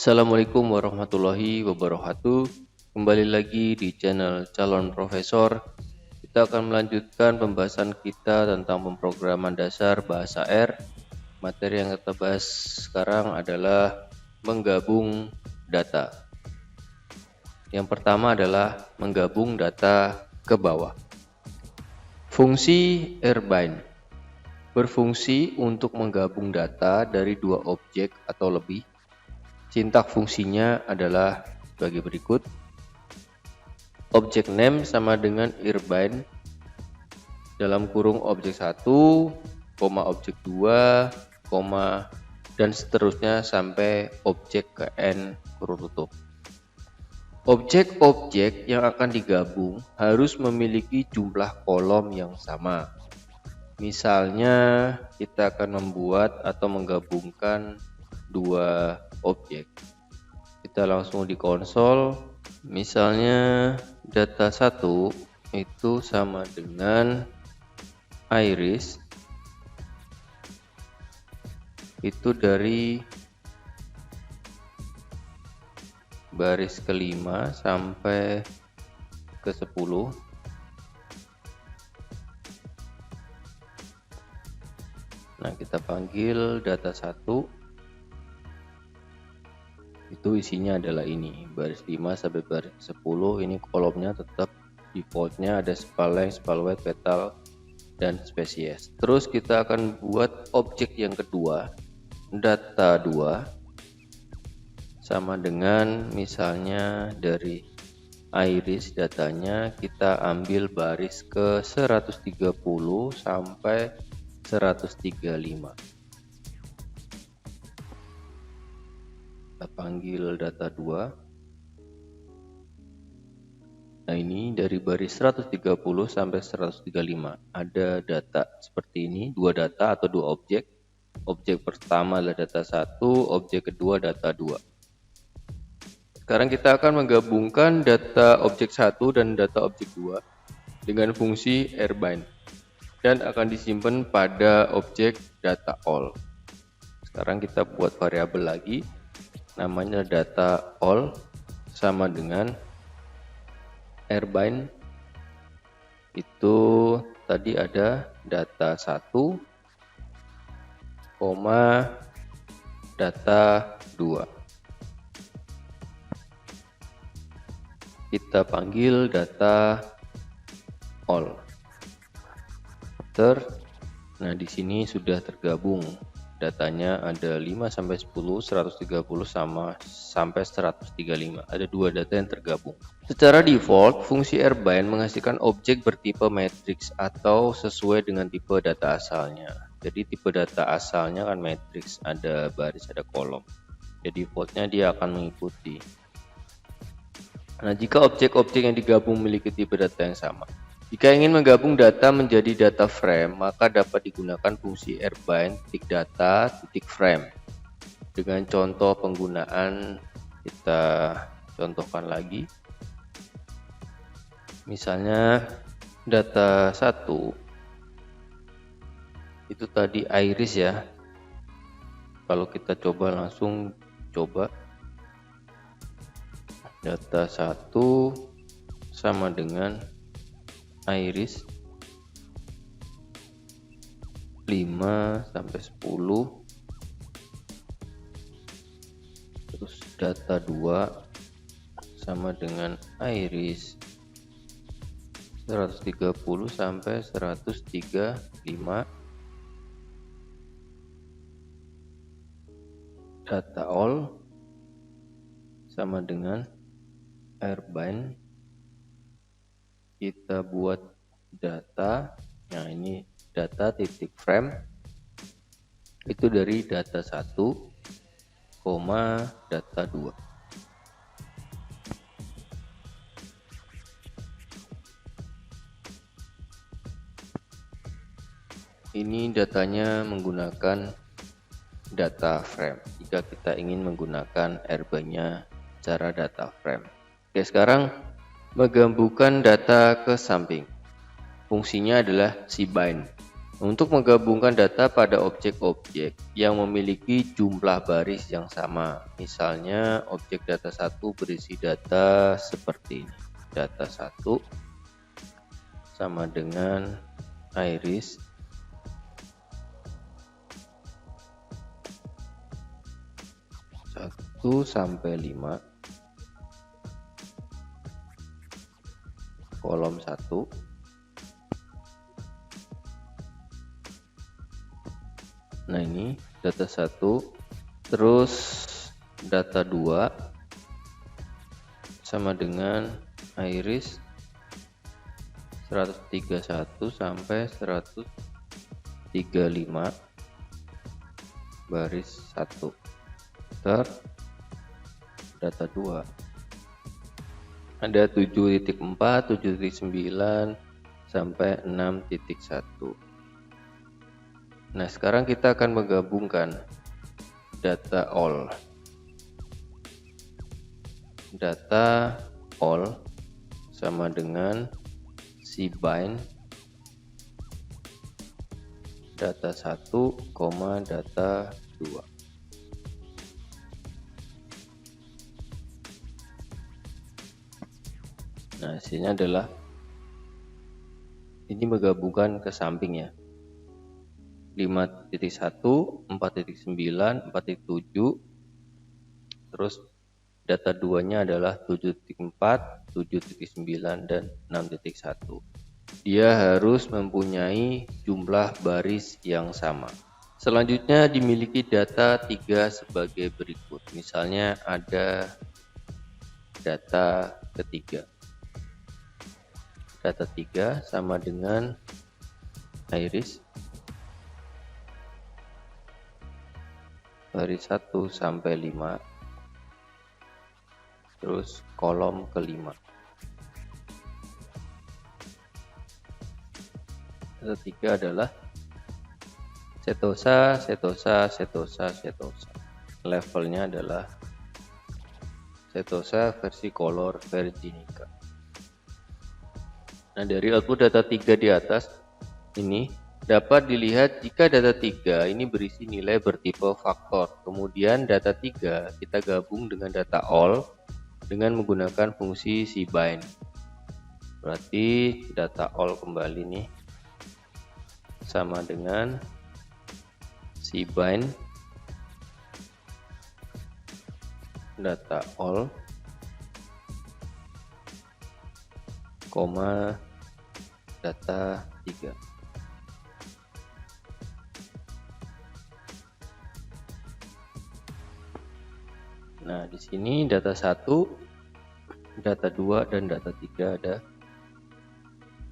Assalamualaikum warahmatullahi wabarakatuh. Kembali lagi di channel Calon Profesor. Kita akan melanjutkan pembahasan kita tentang pemrograman dasar bahasa R. Materi yang kita bahas sekarang adalah menggabung data. Yang pertama adalah menggabung data ke bawah. Fungsi R-bind berfungsi untuk menggabung data dari dua objek atau lebih. Sintak fungsinya adalah sebagai berikut. Objek name sama dengan R-bind dalam kurung objek 1, objek 2, dan seterusnya sampai objek ke n kurung tutup. Objek-objek yang akan digabung harus memiliki jumlah kolom yang sama. Misalnya kita akan membuat atau menggabungkan dua objek. Kita langsung di konsol, misalnya data 1 itu sama dengan iris itu dari baris ke-5 sampai ke-10. Nah, kita panggil data 1. Itu isinya adalah ini, baris 5 sampai baris 10. Ini kolomnya tetap defaultnya ada spaleng, spalwide, petal, dan spesies. Terus kita akan buat objek yang kedua, data 2, sama dengan misalnya dari iris datanya kita ambil baris ke 130 sampai 135. Kita panggil data 2. Nah, ini dari baris 130 sampai 135 ada data seperti ini, dua data atau dua objek. Objek pertama adalah data 1, objek kedua data 2. Sekarang kita akan menggabungkan data objek 1 dan data objek 2 dengan fungsi R-bind dan akan disimpan pada objek data all. Sekarang kita buat variabel lagi, namanya data all sama dengan R-bind itu tadi ada data 1, data 2. Kita panggil data all. Nah, di sini sudah tergabung. Datanya ada 5 sampai 10, 130 sampai 135. Ada dua data yang tergabung. Secara default, fungsi R-bind menghasilkan objek bertipe matriks atau sesuai dengan tipe data asalnya. Jadi tipe data asalnya kan matriks, ada baris, ada kolom. Jadi defaultnya dia akan mengikuti. Nah, jika objek-objek yang digabung memiliki tipe data yang sama. Jika ingin menggabung data menjadi data frame, maka dapat digunakan fungsi R-bind .data.frame. Dengan contoh penggunaan kita contohkan lagi. Misalnya data 1 itu tadi iris ya. Kalau kita coba langsung coba data 1 sama dengan iris 5 sampai 10. Terus data 2 sama dengan iris 130 sampai 135. Data all sama dengan R-bind. Kita buat data, nah ini data titik frame itu dari data 1, data 2. Ini datanya menggunakan data frame. Jika kita ingin menggunakan R-bind-nya cara data frame. Oke, sekarang menggabungkan data ke samping. Fungsinya adalah cbind, Untuk menggabungkan data pada objek-objek yang memiliki jumlah baris yang sama. Misalnya objek data 1 berisi data seperti ini. Data 1 sama dengan iris 1 sampai 5, kolom 1. Nah, ini data 1, terus data 2 sama dengan iris 131 sampai 135 baris 1. Ter data 2 ada 7.4, 7.9 sampai 6.1. Nah, sekarang kita akan menggabungkan data all. Data all sama dengan cbind data 1, data 2. Nah, hasilnya adalah ini menggabungkan ke samping ya. 5.1, 4.9, 4.7, terus data 2-nya adalah 7.4, 7.9, dan 6.1. Dia harus mempunyai jumlah baris yang sama. Selanjutnya dimiliki data 3 sebagai berikut. Misalnya ada data ketiga. Data 3 sama dengan iris baris 1 sampai 5, terus kolom kelima. Data 3 adalah setosa, setosa, setosa, setosa. Levelnya adalah setosa versi color virginica. Nah, dari output data 3 di atas ini dapat dilihat jika data 3 ini berisi nilai bertipe faktor. Kemudian data 3 kita gabung dengan data all dengan menggunakan fungsi cbind. Berarti data all kembali nih sama dengan cbind data all, data 3. Nah, di sini data 1, data 2, dan data 3 ada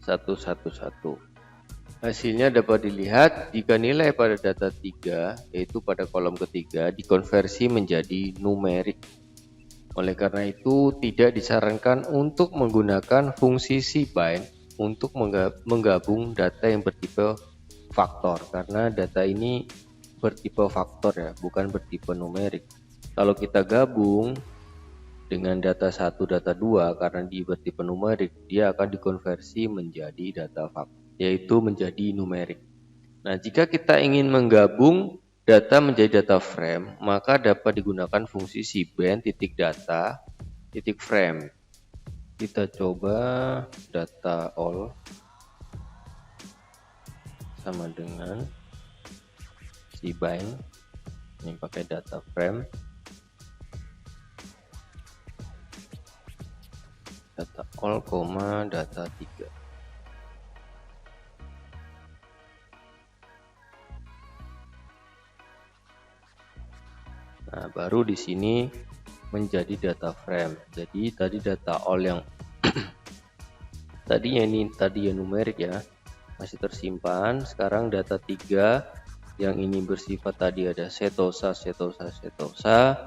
111. Hasilnya dapat dilihat jika nilai pada data 3, yaitu pada kolom ketiga, dikonversi menjadi numerik. Oleh karena itu, tidak disarankan untuk menggunakan fungsi cbind untuk menggabung data yang bertipe faktor, karena data ini bertipe faktor ya, bukan bertipe numerik. Kalau kita gabung dengan data 1, data 2, karena dia bertipe numerik, dia akan dikonversi menjadi data faktor, yaitu menjadi numerik. Nah, jika kita ingin menggabung data menjadi data frame, maka dapat digunakan fungsi cbind .data .frame. Kita coba data all sama dengan cbind, ini pakai data frame, data all, data 3. Nah, baru di sini menjadi data frame. Jadi tadi data all yang tadinya ini tadi ya numerik ya, masih tersimpan. Sekarang data 3 yang ini bersifat tadi ada setosa, setosa, setosa,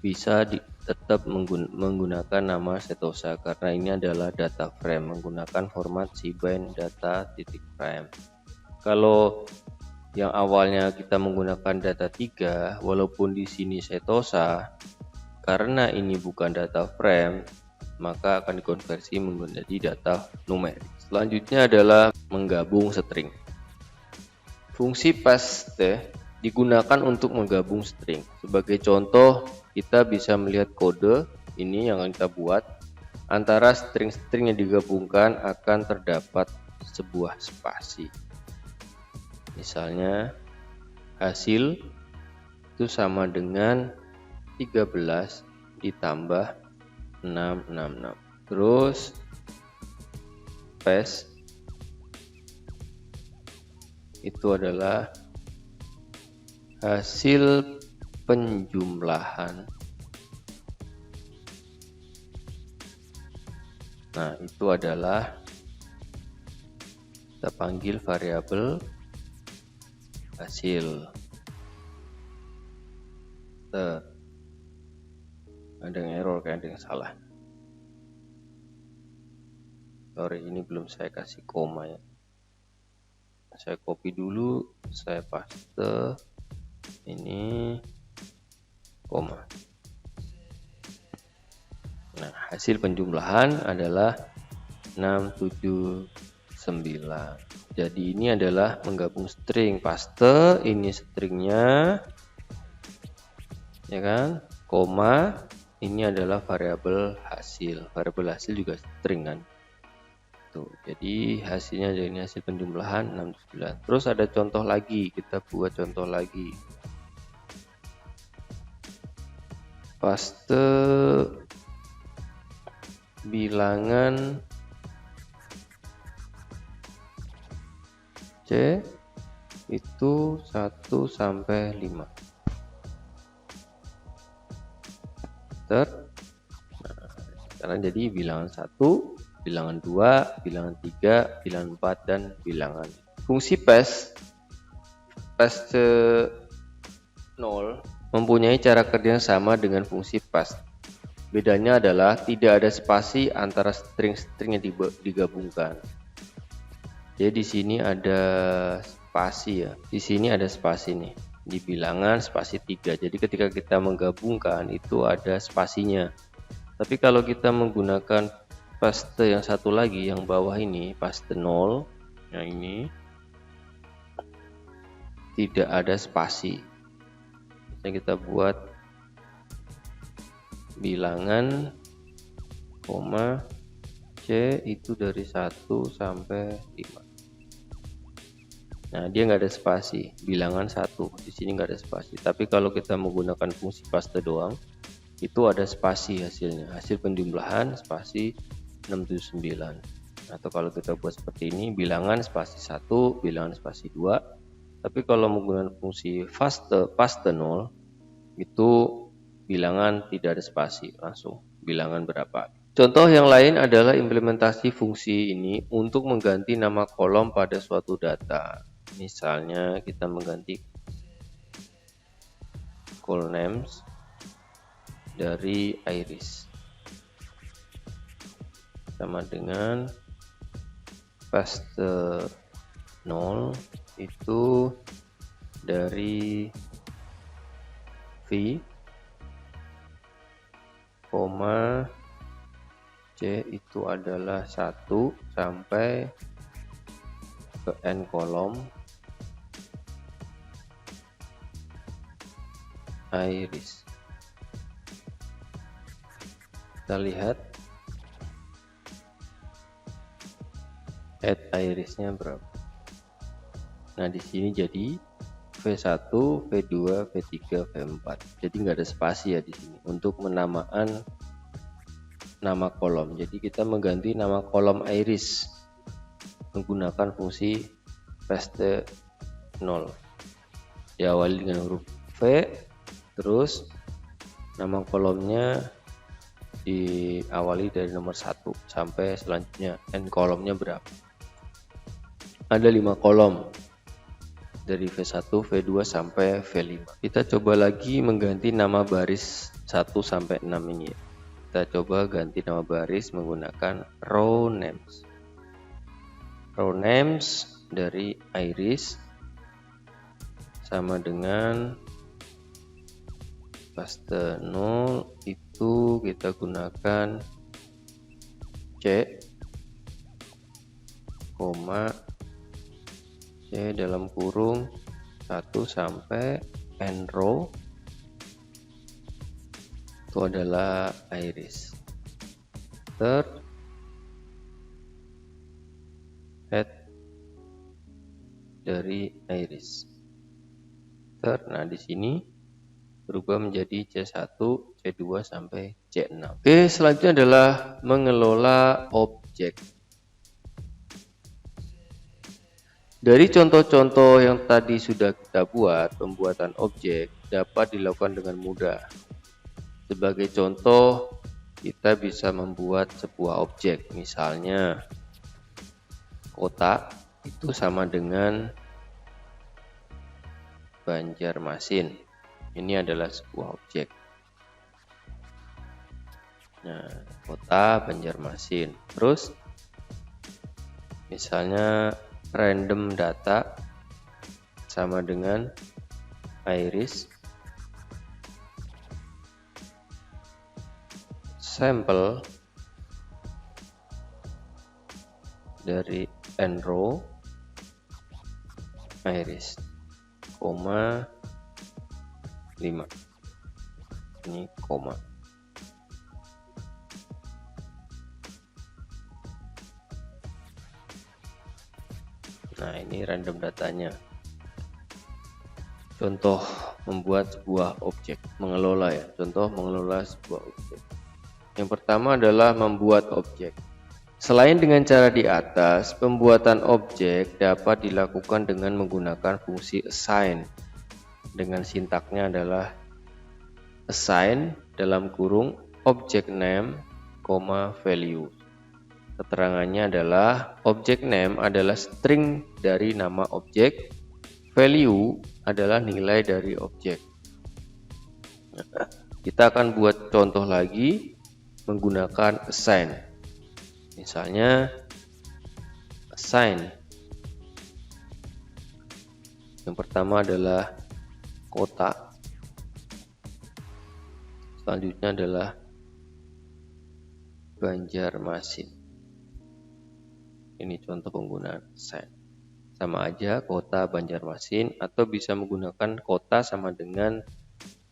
bisa tetap menggunakan nama setosa karena ini adalah data frame menggunakan format cbind data .frame. Kalau yang awalnya kita menggunakan data 3, walaupun di sini setosa, karena ini bukan data frame, maka akan dikonversi menjadi data numerik. Selanjutnya adalah menggabung string. Fungsi paste digunakan untuk menggabung string. Sebagai contoh, kita bisa melihat kode ini yang kita buat. Antara string-string yang digabungkan akan terdapat sebuah spasi. Misalnya, hasil itu sama dengan 13 ditambah 666. Terus paste itu adalah hasil penjumlahan. Nah, itu adalah kita panggil variabel hasil. Ada yang error, kayak ada yang salah. Sorry, ini belum saya kasih koma ya. Saya copy dulu, saya paste ini koma. Nah, hasil penjumlahan adalah 679. Jadi ini adalah menggabung string. Paste ini stringnya, ya kan, koma ini adalah variabel hasil. Variabel hasil juga string kan. Tuh, jadi hasilnya jadi hasil penjumlahan 69. Terus ada contoh lagi, kita buat contoh lagi. Paste bilangan C itu 1 sampai 5. Nah, sekarang jadi bilangan 1, bilangan 2, bilangan 3, bilangan 4, dan bilangan. Fungsi paste 0 mempunyai cara kerja yang sama dengan fungsi paste. Bedanya adalah tidak ada spasi antara string-string yang digabungkan. Jadi di sini ada spasi ya. Di sini ada spasi nih. Di bilangan spasi 3. Jadi ketika kita menggabungkan itu ada spasinya. Tapi kalau kita menggunakan paste yang satu lagi yang bawah ini, paste 0, yang ini tidak ada spasi. Misalnya kita buat bilangan koma C itu dari 1 sampai 5. Nah, dia nggak ada spasi, bilangan 1 di sini nggak ada spasi. Tapi kalau kita menggunakan fungsi paste doang, itu ada spasi hasilnya, hasil penjumlahan spasi 679. Atau kalau kita buat seperti ini, bilangan spasi 1, bilangan spasi 2. Tapi kalau menggunakan fungsi paste 0, itu bilangan tidak ada spasi, langsung bilangan berapa. Contoh yang lain adalah implementasi fungsi ini untuk mengganti nama kolom pada suatu data. Misalnya kita mengganti call names dari Iris sama dengan paste 0 itu dari V, koma C itu adalah 1 sampai ke N kolom Iris. Kita lihat add irisnya berapa. Nah, di sini jadi V1, V2, V3, V4. Jadi nggak ada spasi ya di sini untuk menamaan nama kolom. Jadi kita mengganti nama kolom Iris menggunakan fungsi paste 0. Diawali dengan huruf V, terus nama kolomnya diawali dari nomor 1 sampai selanjutnya N kolomnya berapa. Ada 5 kolom dari V1, V2 sampai V5. Kita coba lagi mengganti nama baris 1 sampai 6 ini. Kita coba ganti nama baris menggunakan row names. Row names dari Iris sama dengan paste 0 itu kita gunakan C, koma C C dalam kurung 1 sampai n row itu adalah iris. Third, head dari iris. Third, nah di sini berubah menjadi C1, C2 sampai C6. Oke, selanjutnya adalah mengelola objek. Dari contoh-contoh yang tadi sudah kita buat, pembuatan objek dapat dilakukan dengan mudah. Sebagai contoh, kita bisa membuat sebuah objek, misalnya kotak itu sama dengan Banjarmasin. Ini adalah sebuah objek. Nah, kota Banjarmasin. Terus, misalnya random data sama dengan iris sampel dari n row iris, koma 5. Ini koma. Nah, ini random datanya. Contoh membuat sebuah objek, mengelola ya. Contoh mengelola sebuah objek. Yang pertama adalah membuat objek. Selain dengan cara di atas, pembuatan objek dapat dilakukan dengan menggunakan fungsi assign. Dengan sintaknya adalah assign dalam kurung object name, value. Keterangannya adalah object name adalah string dari nama objek, value adalah nilai dari objek. Kita akan buat contoh lagi menggunakan assign. Misalnya assign. Yang pertama adalah kota. Selanjutnya adalah Banjarmasin. Ini contoh penggunaan assign. Sama aja kota Banjarmasin, atau bisa menggunakan kota sama dengan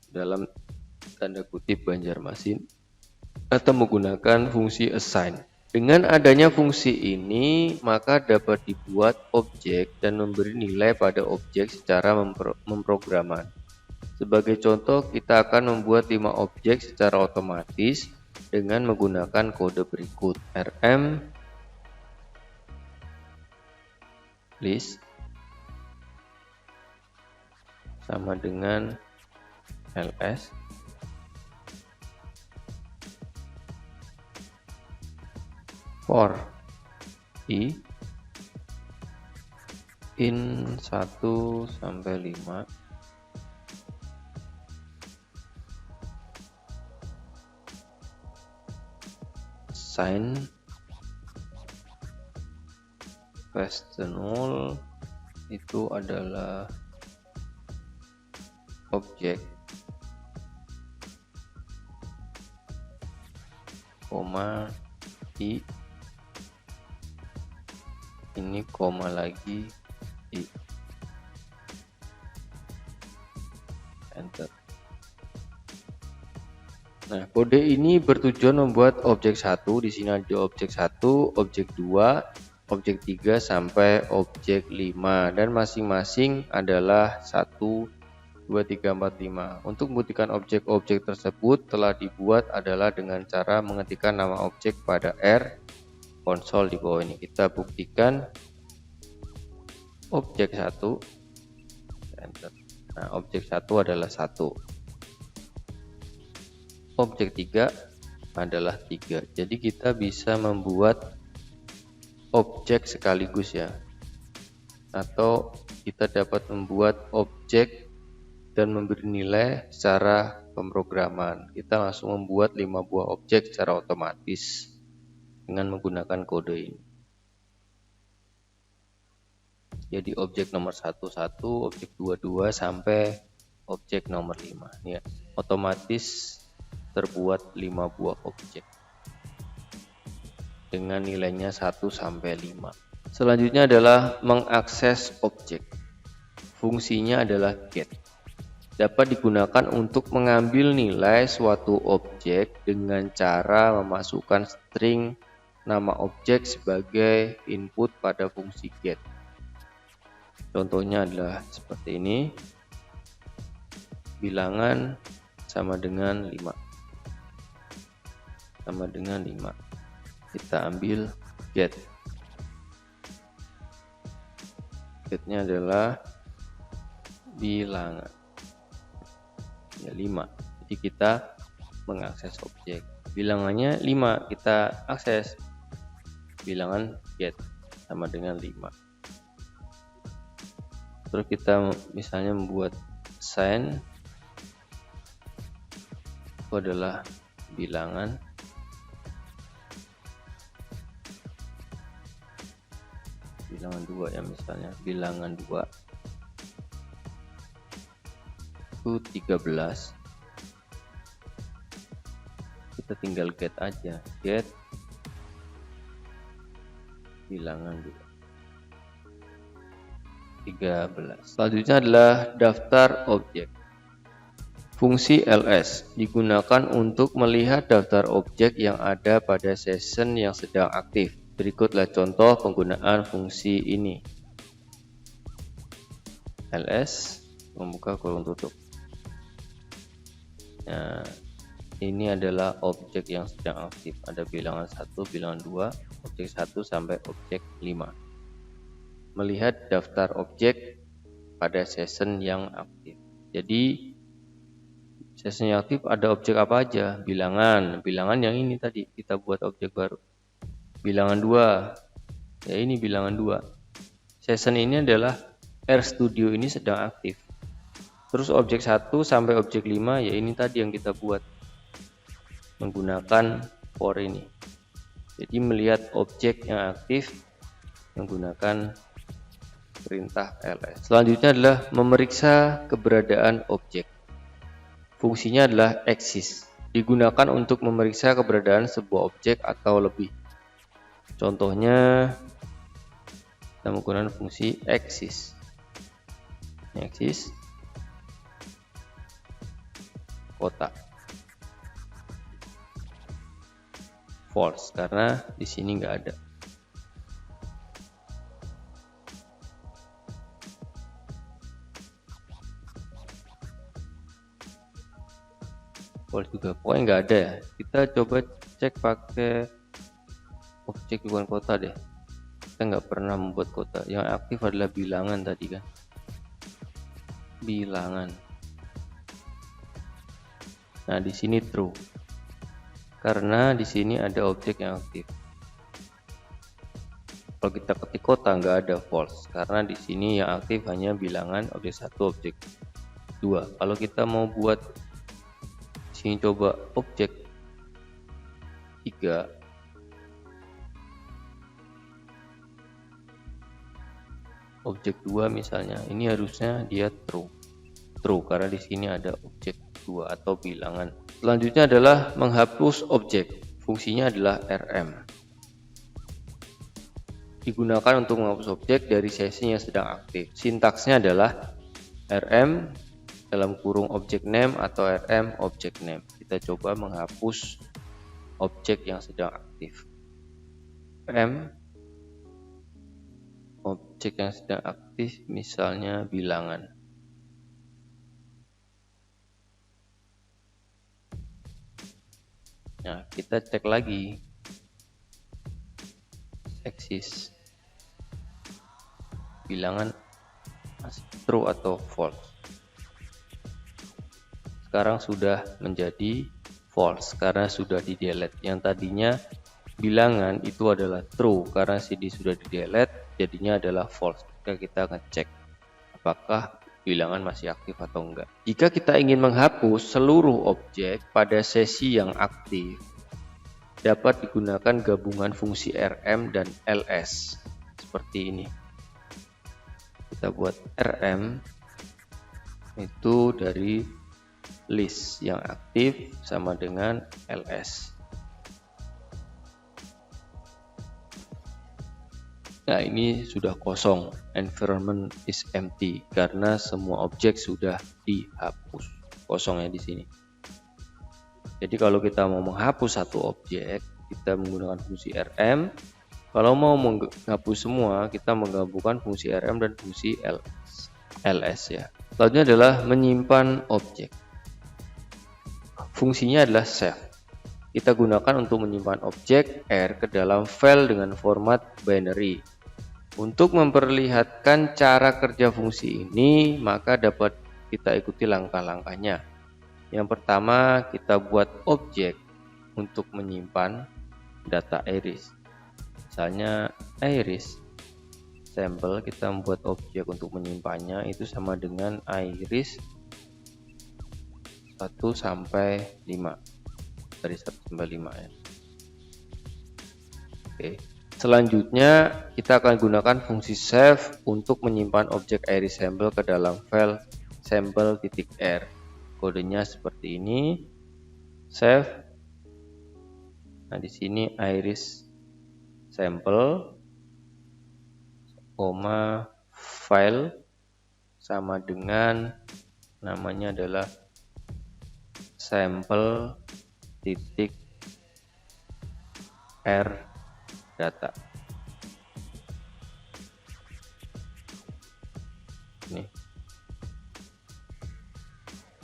dalam tanda kutip Banjarmasin, atau menggunakan fungsi assign. Dengan adanya fungsi ini, maka dapat dibuat objek dan memberi nilai pada objek secara memprograman. Sebagai contoh, kita akan membuat 5 objek secara otomatis dengan menggunakan kode berikut. rm list sama dengan ls for i in 1 sampai 5 sign null itu adalah objek, koma i, ini koma lagi i, enter. Nah, kode ini bertujuan membuat objek 1. Di sini ada objek 1, objek 2, objek 3 sampai objek 5, dan masing-masing adalah 1, 2, 3, 4, 5. Untuk membuktikan objek-objek tersebut telah dibuat adalah dengan cara mengetikkan nama objek pada R konsol di bawah ini. Kita buktikan objek 1, enter. Nah, objek 1 adalah 1. Objek 3 adalah 3. Jadi kita bisa membuat objek sekaligus ya. Atau kita dapat membuat objek dan memberi nilai secara pemrograman. Kita langsung membuat 5 buah objek secara otomatis dengan menggunakan kode ini. Jadi objek nomor 1, 1, objek 2, 2 sampai objek nomor 5 ya. Otomatis terbuat 5 buah objek dengan nilainya 1 sampai 5. Selanjutnya adalah mengakses objek. Fungsinya adalah get. Dapat digunakan untuk mengambil nilai suatu objek dengan cara memasukkan string nama objek sebagai input pada fungsi get. Contohnya adalah seperti ini. Bilangan sama dengan 5. Sama dengan 5. Kita ambil get. Getnya adalah bilangan. Ya 5. Jadi kita mengakses objek. Bilangannya 5, kita akses. Bilangan get sama dengan 5. Terus kita misalnya membuat sign, itu adalah bilangan. Bilangan 2 ya, misalnya bilangan 2 itu 13. Kita tinggal get aja, get bilangan 2 13. Selanjutnya adalah daftar objek. Fungsi ls digunakan untuk melihat daftar objek yang ada pada session yang sedang aktif. Berikutlah contoh penggunaan fungsi ini. ls membuka kurung tutup. Nah, ini adalah objek yang sedang aktif. Ada bilangan 1, bilangan 2, objek 1 sampai objek 5. Melihat daftar objek pada session yang aktif. Jadi session yang aktif ada objek apa aja? Bilangan yang ini tadi kita buat objek baru. Bilangan 2, ya ini bilangan 2. Session ini adalah RStudio ini sedang aktif. Terus objek 1 sampai objek 5, ya ini tadi yang kita buat menggunakan for ini. Jadi melihat objek yang aktif menggunakan perintah ls. Selanjutnya adalah memeriksa keberadaan objek. Fungsinya adalah exist. Digunakan untuk memeriksa keberadaan sebuah objek atau lebih. Contohnya kita menggunakan fungsi exist. Exist kota. False karena di sini nggak ada. False juga, pokoknya nggak ada ya. Kita coba cek pakai objek bukan kota deh. Kita nggak pernah membuat kota. Yang aktif adalah bilangan tadi kan. Bilangan. Nah di sini true. Karena di sini ada objek yang aktif. Kalau kita ketik kota nggak ada, false karena di sini yang aktif hanya bilangan objek 1, objek 2. Kalau kita mau buat sini coba objek 3, objek 2 misalnya, ini harusnya dia true karena di sini ada objek 2 atau bilangan. Selanjutnya adalah menghapus objek. Fungsinya adalah rm. Digunakan untuk menghapus objek dari sesi yang sedang aktif. Sintaksnya adalah rm dalam kurung objek name atau rm objek name. Kita coba menghapus objek yang sedang aktif. rm objek yang sedang aktif misalnya bilangan. Nah, kita cek lagi exist bilangan true atau false. Sekarang sudah menjadi false karena sudah di delete. Yang tadinya bilangan itu adalah true karena CD sudah di delete, jadinya adalah false. Jika kita ngecek apakah bilangan masih aktif atau enggak. Jika kita ingin menghapus seluruh objek pada sesi yang aktif, dapat digunakan gabungan fungsi rm dan ls seperti ini. Kita buat rm itu dari list yang aktif sama dengan ls. Nah, ini sudah kosong, environment is empty, karena semua objek sudah dihapus. Kosongnya di sini. Jadi kalau kita mau menghapus satu objek, kita menggunakan fungsi rm. Kalau mau menghapus semua, kita menggabungkan fungsi rm dan fungsi ls ya. Selanjutnya adalah menyimpan objek. Fungsinya adalah save. Kita gunakan untuk menyimpan objek R ke dalam file dengan format binary. Untuk memperlihatkan cara kerja fungsi ini, maka dapat kita ikuti langkah-langkahnya. Yang pertama, kita buat objek untuk menyimpan data iris. Misalnya iris sampel, kita membuat objek untuk menyimpannya, itu sama dengan iris 1 sampai 5. Dari 1 sampai 5 ya. Oke. Selanjutnya kita akan gunakan fungsi save untuk menyimpan objek iris sampel ke dalam file sampel.r. Kodenya seperti ini. Save. Nah, di sini iris sampel file sama dengan namanya adalah sampel.r data. Nih.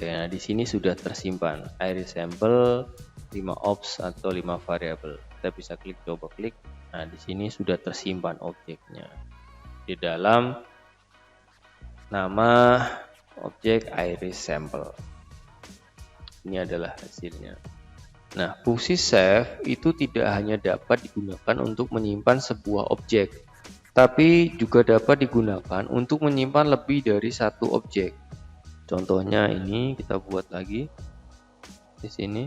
Nah, di sini sudah tersimpan iris sampel 5 ops atau 5 variabel. Kita bisa klik, coba klik. Nah, di sini sudah tersimpan objeknya di dalam nama objek iris sampel. Ini adalah hasilnya. Nah, fungsi save itu tidak hanya dapat digunakan untuk menyimpan sebuah objek, tapi juga dapat digunakan untuk menyimpan lebih dari satu objek. Contohnya ini kita buat lagi di sini.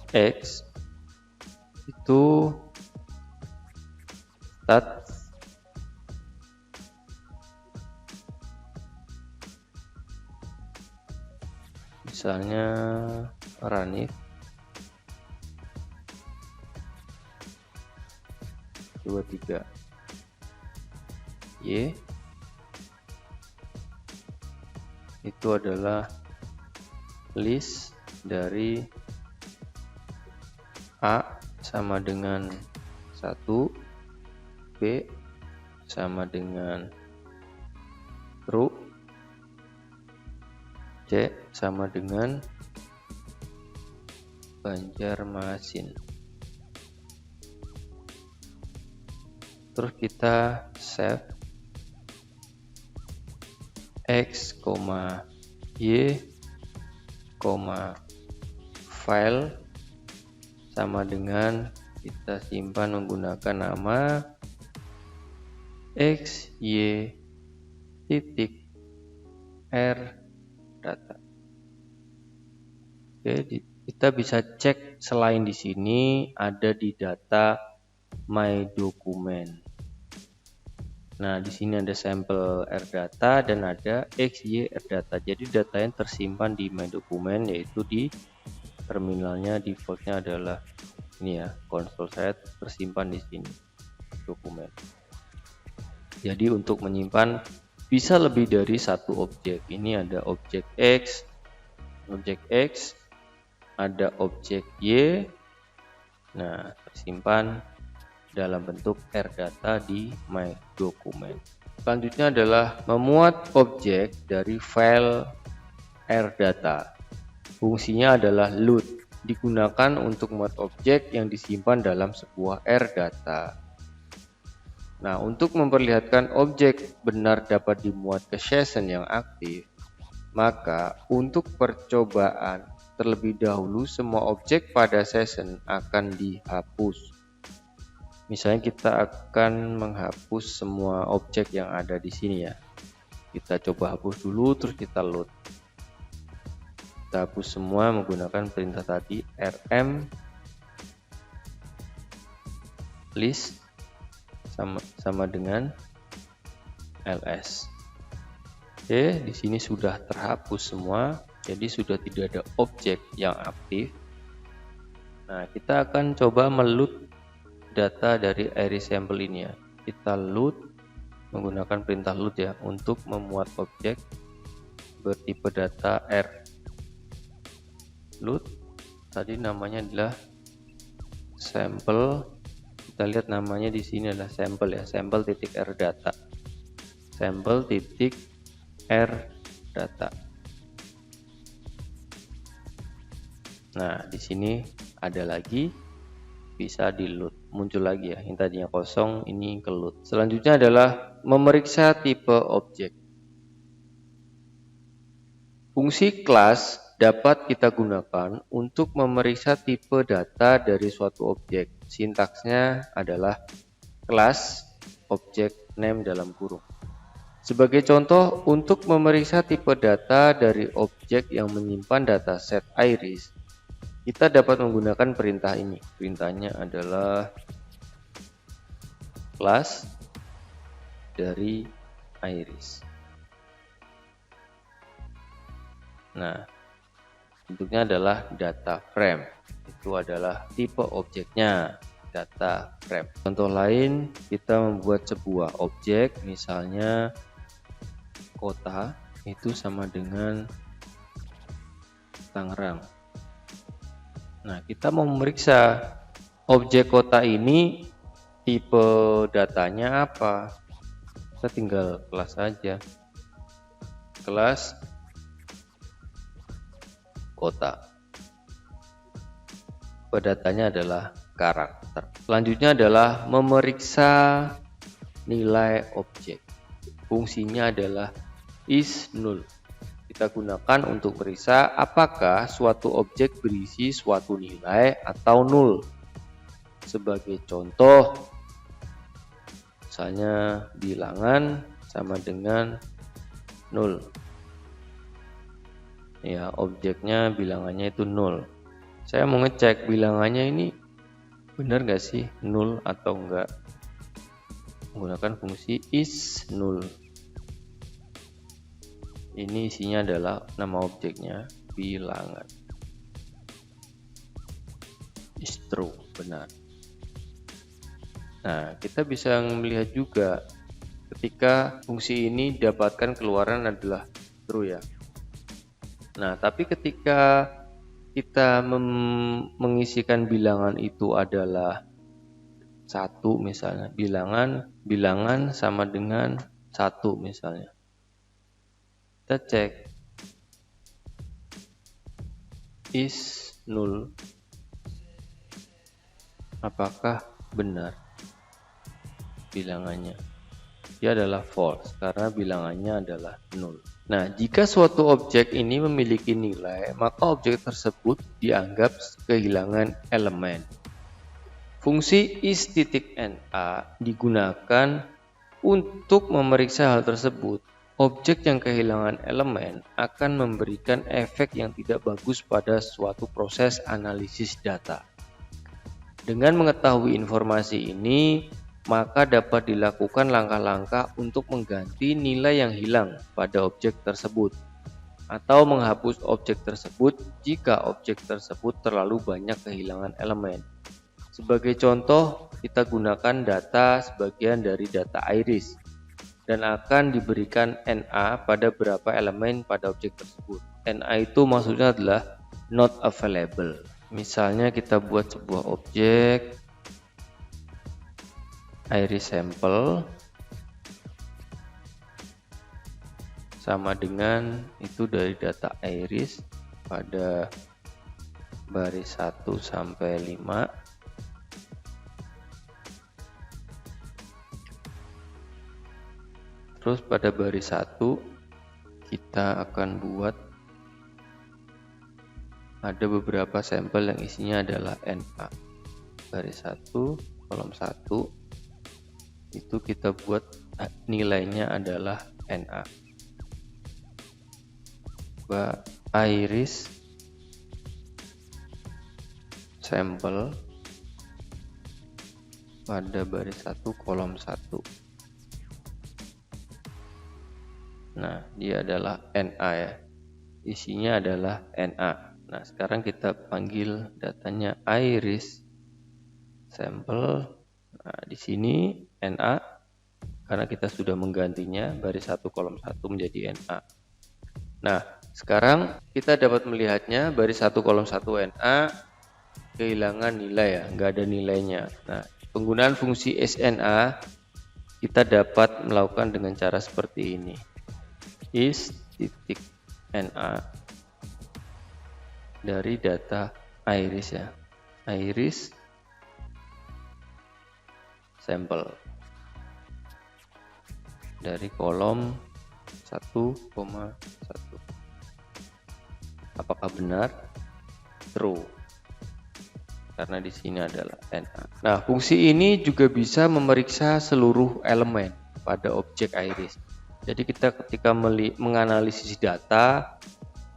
X itu stat misalnya Ranif 23 Y itu adalah list dari A sama dengan 1, B sama dengan true, C sama dengan Banjarmasin. Terus kita save X, Y, file sama dengan kita simpan menggunakan nama X, Y, titik, R, data. Oke, kita bisa cek selain di sini ada di data my document. Nah, di sini ada sampel R data dan ada X, Y, R data. Jadi data yang tersimpan di my document yaitu di terminalnya, defaultnya adalah ini ya, konsol saya tersimpan di sini dokumen. Jadi untuk menyimpan bisa lebih dari satu objek. Ini ada objek X, ada objek Y. Nah, tersimpan dalam bentuk R data di my document. Selanjutnya adalah memuat objek dari file R data. Fungsinya adalah load, digunakan untuk memuat objek yang disimpan dalam sebuah R data. Nah, untuk memperlihatkan objek benar dapat dimuat ke session yang aktif, maka untuk percobaan terlebih dahulu semua objek pada session akan dihapus. Misalnya kita akan menghapus semua objek yang ada di sini ya. Kita coba hapus dulu, terus kita load. Kita hapus semua menggunakan perintah tadi rm list sama dengan ls. Oke, di sini sudah terhapus semua, jadi sudah tidak ada objek yang aktif. Nah, kita akan coba meload data dari iris sampel ini ya. Kita load menggunakan perintah load ya untuk memuat objek bertipe data R. Load tadi namanya adalah sampel. Kita lihat namanya di sini adalah sampel ya, sampel.r data. Sampel.r data. Nah, di sini ada lagi, bisa di load, muncul lagi ya, yang tadinya kosong ini ke load. Selanjutnya adalah memeriksa tipe objek. Fungsi kelas dapat kita gunakan untuk memeriksa tipe data dari suatu objek. Sintaksnya adalah kelas objek name dalam kurung. Sebagai contoh, untuk memeriksa tipe data dari objek yang menyimpan dataset iris, kita dapat menggunakan perintah ini. Perintahnya adalah kelas dari iris. Nah, bentuknya adalah data frame. Itu adalah tipe objeknya, data frame. Contoh lain, kita membuat sebuah objek, misalnya kota, itu sama dengan Tangerang. Nah, kita mau memeriksa objek kota ini tipe datanya apa. Kita tinggal kelas saja. Kelas kota. Tipe datanya adalah karakter. Selanjutnya adalah memeriksa nilai objek. Fungsinya adalah is null. Kita gunakan untuk periksa apakah suatu objek berisi suatu nilai atau nul. Sebagai contoh, misalnya bilangan sama dengan nul. Ya, objeknya bilangannya itu nul. Saya mau ngecek bilangannya ini benar nggak sih nul atau enggak. Menggunakan fungsi is null. Ini isinya adalah nama objeknya bilangan. Is true, benar. Nah, kita bisa melihat juga ketika fungsi ini dapatkan keluaran adalah true ya. Nah, tapi ketika kita mengisikan bilangan itu adalah 1 misalnya, bilangan sama dengan 1 misalnya. Kita cek is null, apakah benar bilangannya. Dia adalah false karena bilangannya adalah null. Nah, jika suatu objek ini memiliki nilai, maka objek tersebut dianggap kehilangan elemen. Fungsi is.na digunakan untuk memeriksa hal tersebut. Objek yang kehilangan elemen akan memberikan efek yang tidak bagus pada suatu proses analisis data. Dengan mengetahui informasi ini, maka dapat dilakukan langkah-langkah untuk mengganti nilai yang hilang pada objek tersebut, atau menghapus objek tersebut jika objek tersebut terlalu banyak kehilangan elemen. Sebagai contoh, kita gunakan data sebagian dari data iris, dan akan diberikan NA pada beberapa elemen pada objek tersebut. NA itu maksudnya adalah not available. Misalnya kita buat sebuah objek iris sampel sama dengan itu dari data iris pada baris 1 sampai 5. Terus pada baris 1 kita akan buat ada beberapa sampel yang isinya adalah NA. Baris 1, kolom 1 itu kita buat nilainya adalah NA. Iris sampel pada baris 1 kolom 1. Nah, dia adalah NA ya. Isinya adalah NA. Nah, sekarang kita panggil datanya iris sampel Nah, di sini NA karena kita sudah menggantinya baris 1 kolom 1 menjadi NA. Nah, sekarang kita dapat melihatnya baris 1 kolom 1 NA kehilangan nilai ya, nggak ada nilainya. Nah, penggunaan fungsi SNA kita dapat melakukan dengan cara seperti ini. Is titik NA dari data iris ya, iris sampel dari kolom 1,1. Apakah benar? True. Karena di sini adalah NA. Nah, fungsi ini juga bisa memeriksa seluruh elemen pada objek iris. Jadi kita ketika menganalisis data,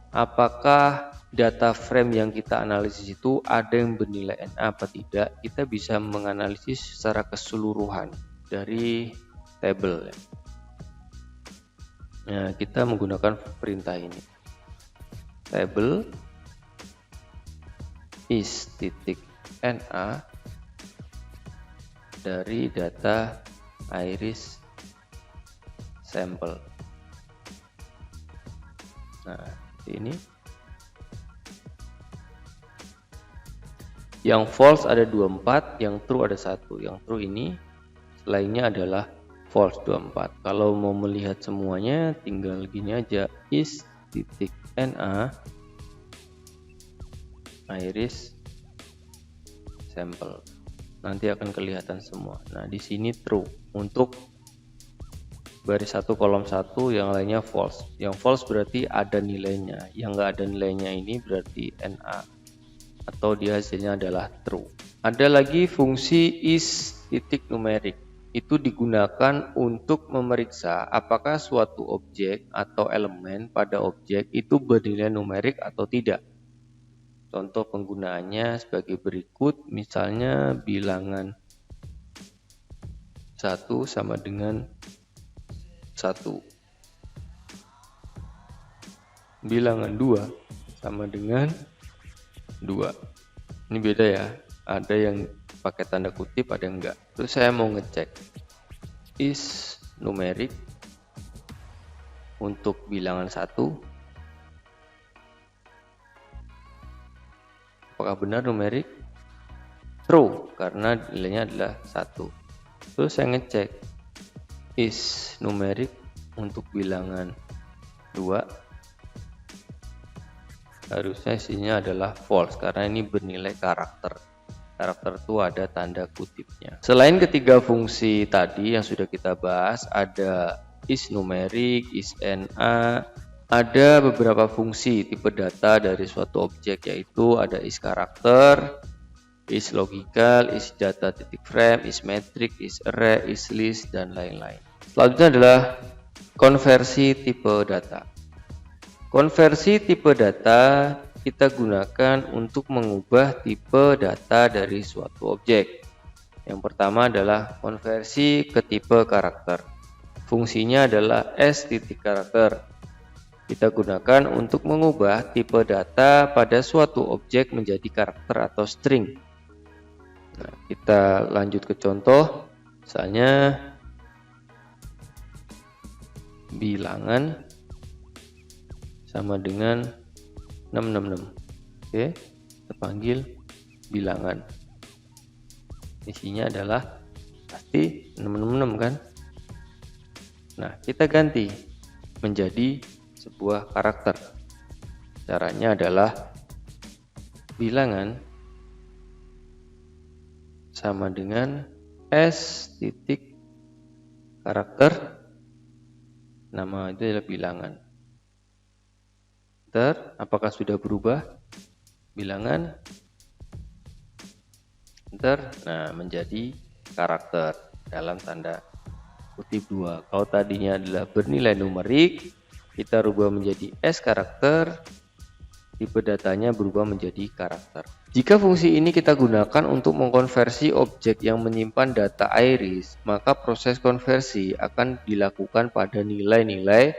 apakah data frame yang kita analisis itu ada yang bernilai NA apa tidak, kita bisa menganalisis secara keseluruhan dari tabel ya. Nah, kita menggunakan perintah ini. Table is titik NA dari data iris sampel. Nah, ini yang false ada 24, yang true ada 1. Yang true ini lainnya adalah false 24. Kalau mau melihat semuanya tinggal gini aja, is titik NA iris sampel. Nanti akan kelihatan semua. Nah, di sini true untuk baris 1 kolom 1, yang lainnya false. Yang false berarti ada nilainya. Yang enggak ada nilainya ini berarti NA atau dia hasilnya adalah true. Ada lagi fungsi is titik numerik. Itu digunakan untuk memeriksa apakah suatu objek atau elemen pada objek itu bernilai numerik atau tidak. Contoh penggunaannya sebagai berikut, misalnya bilangan 1 sama dengan 1. Bilangan 2 sama dengan 2. Ini beda ya, ada yang pakai tanda kutip, ada yang enggak. Terus saya mau ngecek is numerik untuk bilangan 1. Apakah benar numerik? True, karena nilainya adalah 1. Terus saya ngecek is numerik untuk bilangan 2. Harusnya isinya adalah false karena ini bernilai karakter. Karakter itu ada tanda kutipnya. Selain ketiga fungsi tadi yang sudah kita bahas, ada is numerik, is NA, ada beberapa fungsi tipe data dari suatu objek, yaitu ada is karakter, is logical, is data titik frame, is metric, is array, is list, dan lain-lain. Selanjutnya adalah konversi tipe data. Konversi tipe data kita gunakan untuk mengubah tipe data dari suatu objek. Yang pertama adalah konversi ke tipe karakter. Fungsinya adalah s titik karakter. Kita gunakan untuk mengubah tipe data pada suatu objek menjadi karakter atau string. Nah, kita lanjut ke contoh, misalnya bilangan sama dengan 666. Oke, kita panggil bilangan. Isinya adalah pasti 666 kan? Nah, kita ganti menjadi sebuah karakter. Caranya adalah bilangan sama dengan s titik karakter, nama itu adalah bilangan. Apakah sudah berubah bilangan? Nah, menjadi karakter dalam tanda kutip 2. Kalau tadinya adalah bernilai numerik, kita rubah menjadi s karakter, tipe datanya berubah menjadi karakter. Jika fungsi ini kita gunakan untuk mengkonversi objek yang menyimpan data iris, maka proses konversi akan dilakukan pada nilai-nilai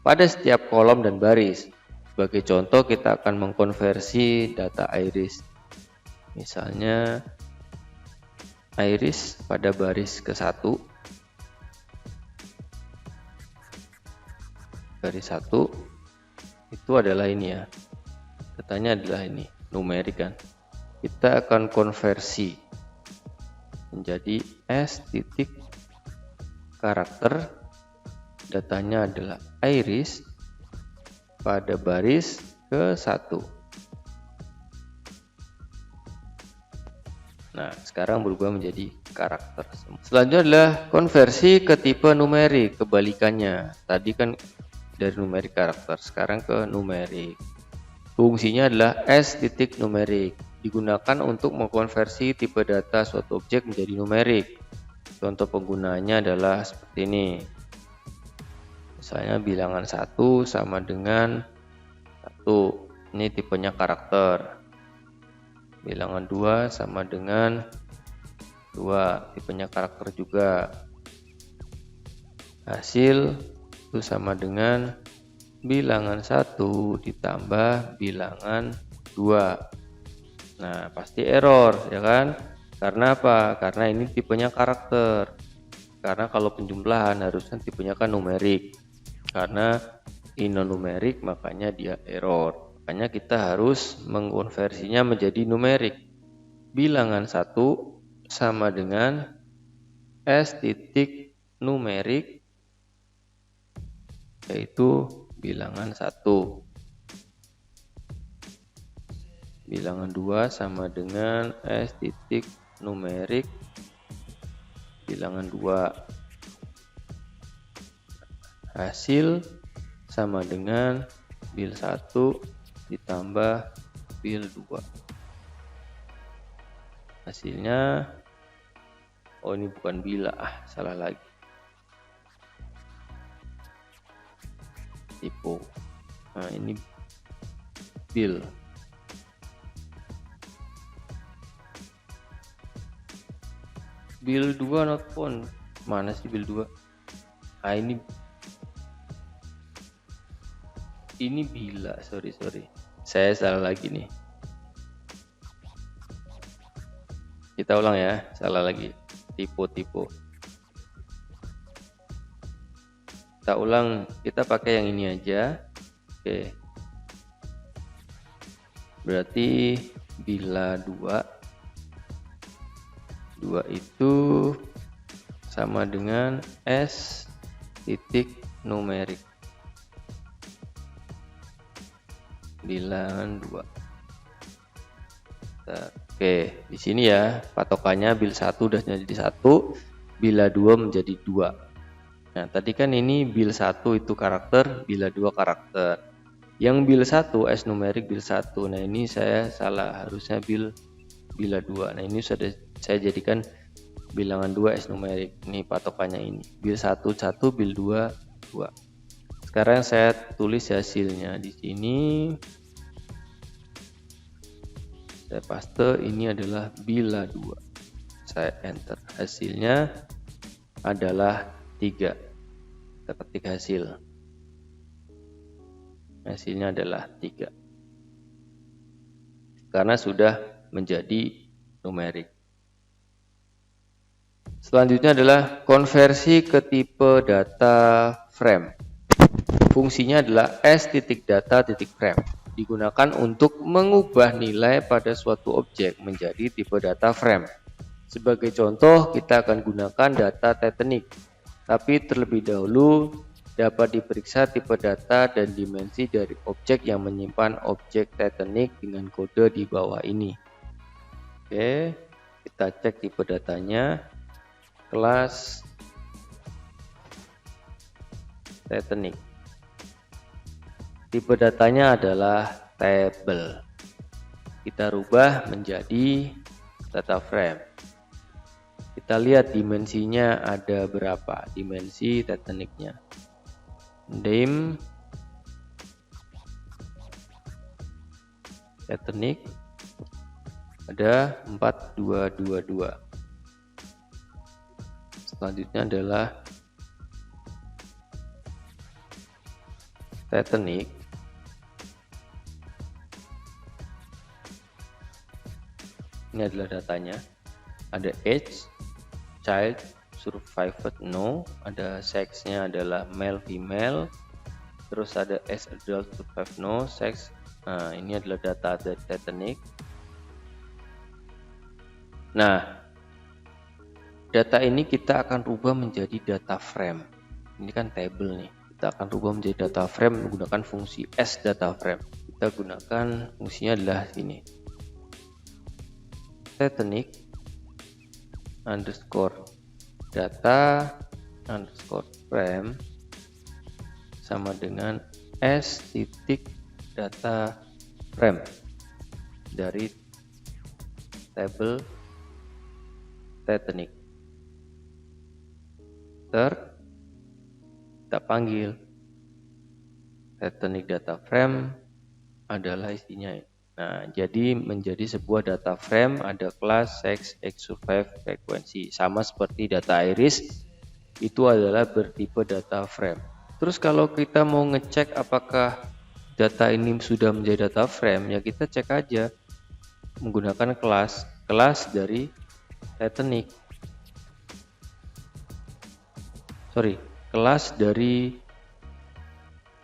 pada setiap kolom dan baris. Sebagai contoh, kita akan mengkonversi data iris. Misalnya iris pada baris ke-1. Baris 1 itu adalah ini ya. Datanya adalah ini, numerik kan. Kita akan konversi menjadi S titik karakter. Datanya adalah iris pada baris ke-1. Nah, sekarang berubah menjadi karakter. Selanjutnya adalah konversi ke tipe numerik, kebalikannya. Tadi kan dari numerik karakter, sekarang ke numerik. Fungsinya adalah S titik numerik, digunakan untuk mengkonversi tipe data suatu objek menjadi numerik. Contoh penggunaannya adalah seperti ini. Misalnya bilangan 1 sama dengan 1. Ini tipenya karakter. Bilangan 2 sama dengan 2, tipenya karakter juga. Hasil itu sama dengan bilangan 1 ditambah bilangan 2. Nah, pasti error ya kan? Karena apa? Karena ini tipenya karakter. Karena kalau penjumlahan harusnya tipenya kan numerik. Karena ini non numerik makanya dia error. Makanya kita harus mengkonversinya menjadi numerik. Bilangan 1 sama dengan S titik numerik, yaitu bilangan 1. Bilangan 2 sama dengan S titik numerik bilangan 2. Hasil sama dengan bil 1 ditambah bil 2. Hasilnya, oh ini bukan bila, salah lagi. Tipe. Nah, ini bil. Bil 2 not found. Mana sih bil 2? Ah, ini bila, sorry. Saya salah lagi nih. Kita ulang ya, salah lagi. Tipe. Kita ulang, kita pakai yang ini aja. Oke. Berarti bila 2 itu sama dengan S titik numerik bilangan 2. Oke, di sini ya patokannya bil 1 udah jadi 1, bila 2 menjadi 2. Nah, tadi kan ini bil 1 itu karakter, bila 2 karakter. Yang bil 1 S numerik bil 1. Nah, ini saya salah, harusnya bila 2. Nah, ini sudah saya jadikan bilangan 2 S numerik. Ini patokannya ini. Bil 1 bil 2 2. Sekarang saya tulis hasilnya di sini. Saya paste, ini adalah bila 2. Saya enter. Hasilnya adalah 3. Kita ketik hasil. Hasilnya adalah 3. Karena sudah menjadi numerik. Selanjutnya adalah konversi ke tipe data frame. Fungsinya adalah S.data.frame. Digunakan untuk mengubah nilai pada suatu objek menjadi tipe data frame. Sebagai contoh, kita akan gunakan data Titanic. Tapi terlebih dahulu dapat diperiksa tipe data dan dimensi dari objek yang menyimpan objek Titanic dengan kode di bawah ini. Oke, kita cek tipe datanya. Kelas Titanic. Tipe datanya adalah table. Kita rubah menjadi data frame. Kita lihat dimensinya ada berapa, dimensi Titanicnya. Name Titanic ada 4222. Selanjutnya adalah Titanic. Ini adalah datanya. ada age, child, survived, no, ada sex-nya adalah male, female, terus ada as adult, survived, no, sex. Nah, ini adalah data dari Titanic. Nah, data ini kita akan rubah menjadi data frame. Ini kan table nih. Kita akan rubah menjadi data frame menggunakan fungsi S data frame. Kita gunakan fungsinya adalah ini. Titanic underscore data underscore frame sama dengan S titik data frame dari table Titanic. Kita panggil Titanic data frame adalah isinya. Nah, jadi menjadi sebuah data frame ada kelas, sex, age, survive, frekuensi. Sama seperti data iris, itu adalah bertipe data frame. Terus kalau kita mau ngecek apakah data ini sudah menjadi data frame, ya kita cek aja menggunakan kelas dari Titanic. Kelas dari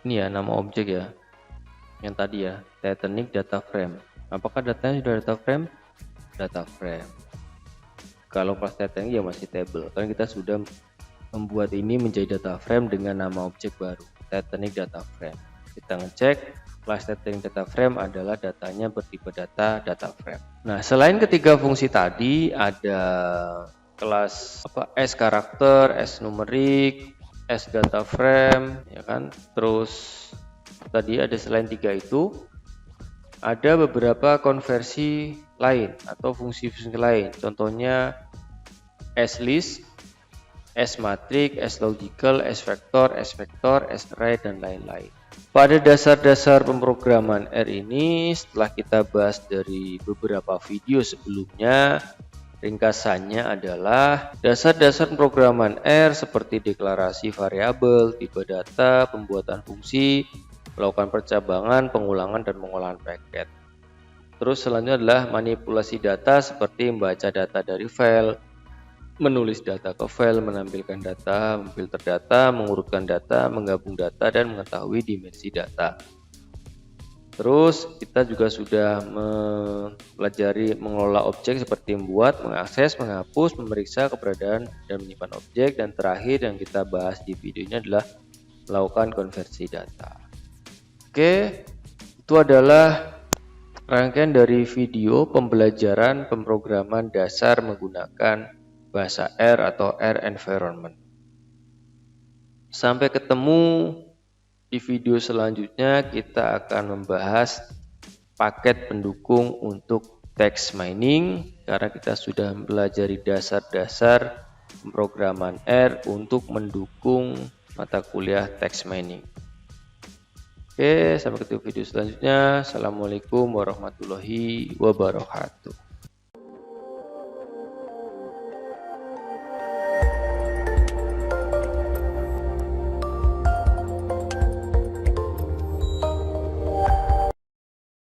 ini ya, nama objek ya, yang tadi ya, Titanic data frame. Apakah datanya sudah data frame? Data frame. Kalau kelas Titanic ya masih table, karena kita sudah membuat ini menjadi data frame dengan nama objek baru, Titanic data frame. Kita ngecek kelas Titanic data frame adalah datanya bertipe data frame. Nah, selain ketiga fungsi tadi ada kelas S karakter, S numerik, S data frame, ya kan. Terus tadi ada selain tiga itu ada beberapa konversi lain atau fungsi-fungsi lain. Contohnya S list, S matrix, S logical, S vector, S array, dan lain-lain. Pada dasar-dasar pemrograman R ini, setelah kita bahas dari beberapa video sebelumnya, ringkasannya adalah dasar-dasar pemrograman R seperti deklarasi variabel, tipe data, pembuatan fungsi, melakukan percabangan, pengulangan, dan pengolahan paket. Terus selanjutnya adalah manipulasi data seperti membaca data dari file, menulis data ke file, menampilkan data, memfilter data, mengurutkan data, menggabung data, dan mengetahui dimensi data. Terus kita juga sudah mempelajari mengelola objek seperti membuat, mengakses, menghapus, memeriksa keberadaan dan menyimpan objek, dan terakhir yang kita bahas di video ini adalah melakukan konversi data. Oke, itu adalah rangkaian dari video pembelajaran pemrograman dasar menggunakan bahasa R atau R environment. Sampai ketemu di video selanjutnya, kita akan membahas paket pendukung untuk text mining karena kita sudah mempelajari dasar-dasar pemrograman R untuk mendukung mata kuliah text mining. Oke, sampai ketemu video selanjutnya. Assalamualaikum warahmatullahi wabarakatuh.